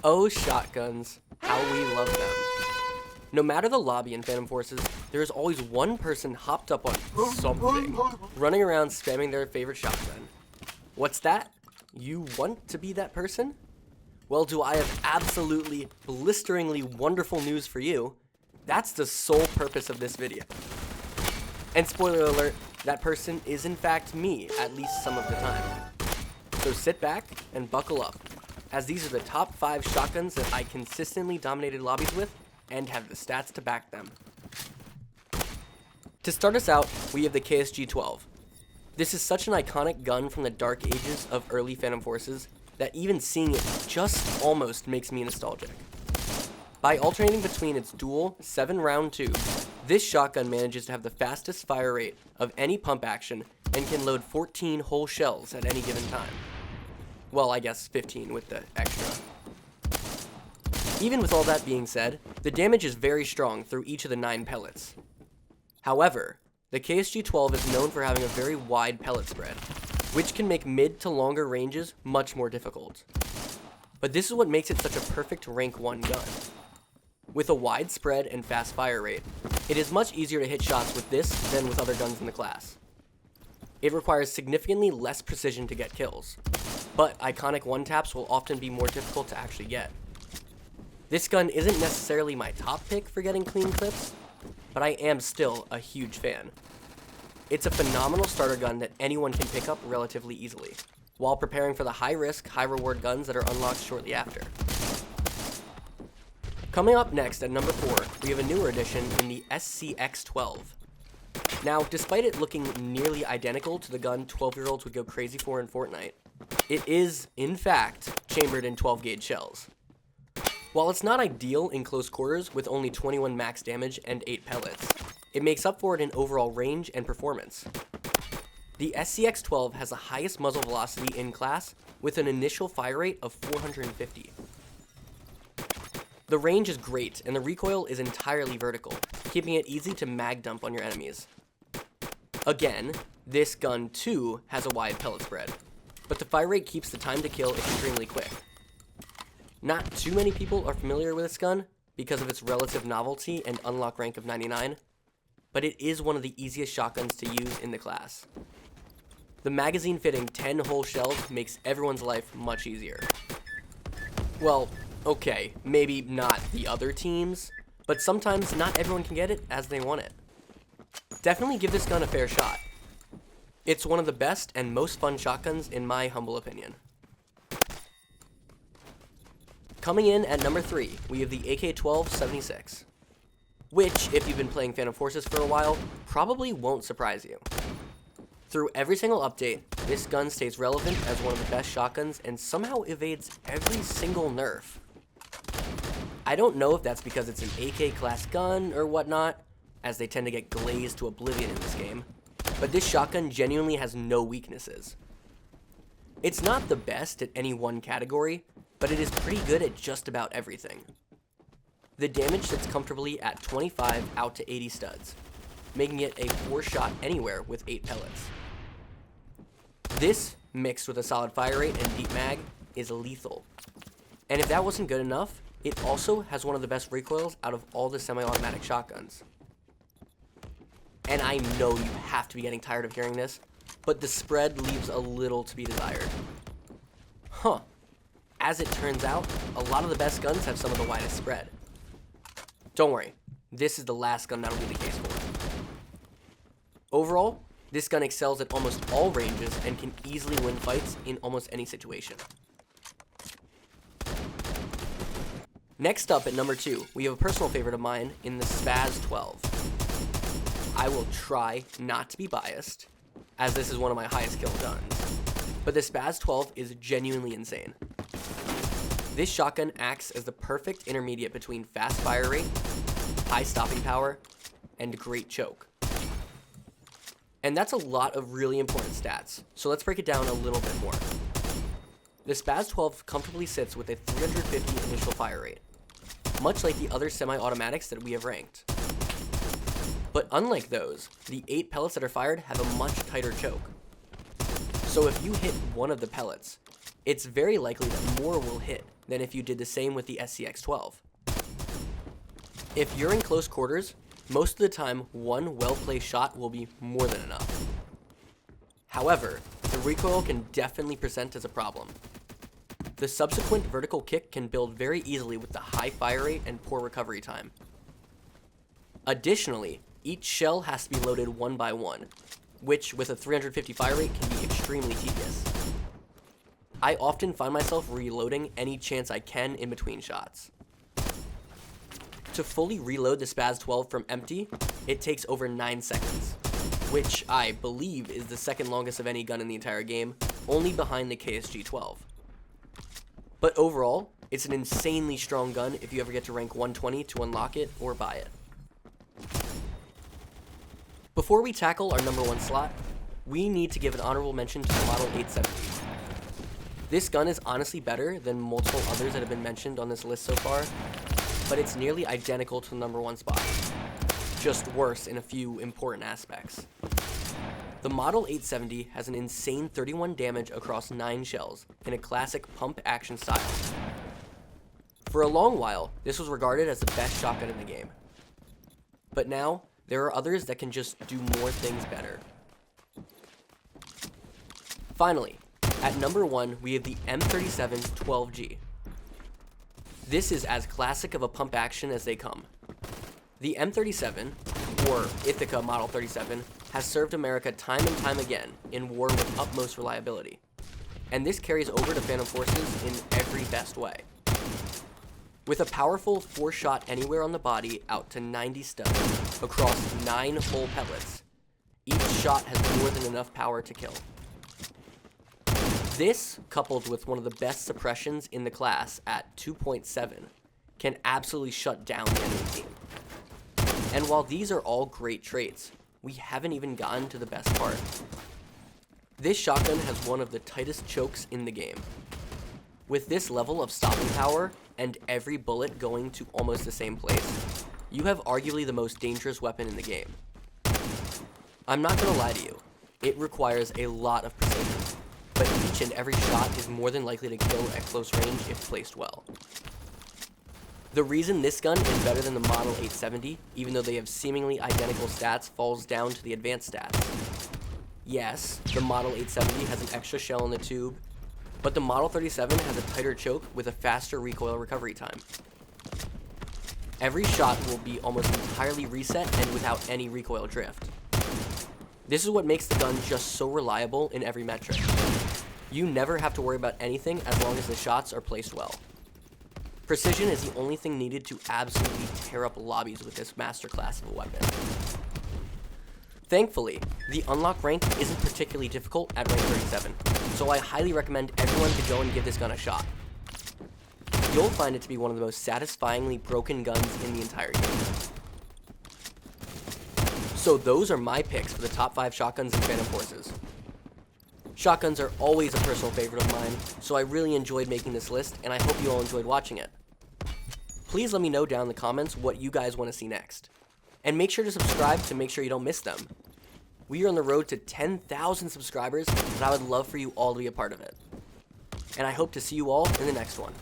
Oh, shotguns, how we love them. No matter the lobby in Phantom Forces, there is always one person hopped up on something, running around spamming their favorite shotgun. What's that? You want to be that person? Well, do I have absolutely blisteringly wonderful news for you. That's the sole purpose of this video. And spoiler alert, that person is in fact me, at least some of the time. So sit back and buckle up, as these are the top 5 shotguns that I consistently dominated lobbies with and have the stats to back them. To start us out, we have the KSG-12. This is such an iconic gun from the dark ages of early Phantom Forces that even seeing it just almost makes me nostalgic. By alternating between its dual 7-round tubes, this shotgun manages to have the fastest fire rate of any pump action and can load 14 whole shells at any given time. Well, I guess 15 with the extra. Even with all that being said, the damage is very strong through each of the 9 pellets. However, the KSG-12 is known for having a very wide pellet spread, which can make mid to longer ranges much more difficult. But this is what makes it such a perfect rank 1 gun. With a wide spread and fast fire rate, it is much easier to hit shots with this than with other guns in the class. It requires significantly less precision to get kills, but iconic one-taps will often be more difficult to actually get. This gun isn't necessarily my top pick for getting clean clips, but I am still a huge fan. It's a phenomenal starter gun that anyone can pick up relatively easily, while preparing for the high-risk, high-reward guns that are unlocked shortly after. Coming up next at number 4, we have a newer addition in the SCX-12. Now, despite it looking nearly identical to the gun 12-year-olds would go crazy for in Fortnite, it is, in fact, chambered in 12-gauge shells. While it's not ideal in close quarters with only 21 max damage and 8 pellets, it makes up for it in overall range and performance. The SCX-12 has the highest muzzle velocity in class with an initial fire rate of 450. The range is great and the recoil is entirely vertical, keeping it easy to mag dump on your enemies. Again, this gun too has a wide pellet spread, but the fire rate keeps the time to kill extremely quick. Not too many people are familiar with this gun because of its relative novelty and unlock rank of 99, but it is one of the easiest shotguns to use in the class. The magazine fitting 10 whole shells makes everyone's life much easier. Well, okay, maybe not the other teams, but sometimes not everyone can get it as they want it. Definitely give this gun a fair shot. It's one of the best and most fun shotguns in my humble opinion. Coming in at number 3, we have the AK-12-76, which, if you've been playing Phantom Forces for a while, probably won't surprise you. Through every single update, this gun stays relevant as one of the best shotguns and somehow evades every single nerf. I don't know if that's because it's an AK class gun or whatnot, as they tend to get glazed to oblivion in this game, but this shotgun genuinely has no weaknesses. It's not the best at any one category, but it is pretty good at just about everything. The damage sits comfortably at 25 out to 80 studs, making it a 4-shot anywhere with 8 pellets. This, mixed with a solid fire rate and deep mag, is lethal. And if that wasn't good enough, it also has one of the best recoils out of all the semi-automatic shotguns. And I know you have to be getting tired of hearing this, but the spread leaves a little to be desired. Huh. As it turns out, a lot of the best guns have some of the widest spread. Don't worry, this is the last gun that'll be the case for. Overall, this gun excels at almost all ranges and can easily win fights in almost any situation. Next up at number 2, we have a personal favorite of mine in the SPAS-12. I will try not to be biased, as this is one of my highest kill guns, but the SPAS-12 is genuinely insane. This shotgun acts as the perfect intermediate between fast fire rate, high stopping power, and great choke. And that's a lot of really important stats, so let's break it down a little bit more. The SPAS-12 comfortably sits with a 350 initial fire rate, much like the other semi-automatics that we have ranked. But unlike those, the 8 pellets that are fired have a much tighter choke. So if you hit one of the pellets, it's very likely that more will hit than if you did the same with the SCX-12. If you're in close quarters, most of the time one well-placed shot will be more than enough. However, the recoil can definitely present as a problem. The subsequent vertical kick can build very easily with the high fire rate and poor recovery time. Additionally, each shell has to be loaded one by one, which with a 350 fire rate can be extremely tedious. I often find myself reloading any chance I can in between shots. To fully reload the SPAS-12 from empty, it takes over 9 seconds, which I believe is the second longest of any gun in the entire game, only behind the KSG-12. But overall, it's an insanely strong gun if you ever get to rank 120 to unlock it or buy it. Before we tackle our number 1 slot, we need to give an honorable mention to the Model 870. This gun is honestly better than multiple others that have been mentioned on this list so far, but it's nearly identical to the number 1 spot, just worse in a few important aspects. The Model 870 has an insane 31 damage across 9 shells in a classic pump action style. For a long while, this was regarded as the best shotgun in the game. But now, there are others that can just do more things better. Finally, at number 1, we have the M37 12G. This is as classic of a pump action as they come. The M37, or Ithaca Model 37, has served America time and time again in war with utmost reliability, and this carries over to Phantom Forces in every best way. With a powerful 4-shot anywhere on the body out to 90 studs across 9 whole pellets, each shot has more than enough power to kill. This, coupled with one of the best suppressions in the class at 2.7, can absolutely shut down the enemy team. And while these are all great traits, we haven't even gotten to the best part. This shotgun has one of the tightest chokes in the game. With this level of stopping power and every bullet going to almost the same place, you have arguably the most dangerous weapon in the game. I'm not gonna lie to you, it requires a lot of precision, but each and every shot is more than likely to kill at close range if placed well. The reason this gun is better than the Model 870, even though they have seemingly identical stats, falls down to the advanced stats. Yes, the Model 870 has an extra shell in the tube, but the Model 37 has a tighter choke with a faster recoil recovery time. Every shot will be almost entirely reset and without any recoil drift. This is what makes the gun just so reliable in every metric. You never have to worry about anything as long as the shots are placed well. Precision is the only thing needed to absolutely tear up lobbies with this masterclass of a weapon. Thankfully, the unlock rank isn't particularly difficult at rank 37, so I highly recommend everyone to go and give this gun a shot. You'll find it to be one of the most satisfyingly broken guns in the entire game. So those are my picks for the top 5 shotguns in Phantom Forces. Shotguns are always a personal favorite of mine, so I really enjoyed making this list, and I hope you all enjoyed watching it. Please let me know down in the comments what you guys want to see next. And make sure to subscribe to make sure you don't miss them. We are on the road to 10,000 subscribers, and I would love for you all to be a part of it. And I hope to see you all in the next one.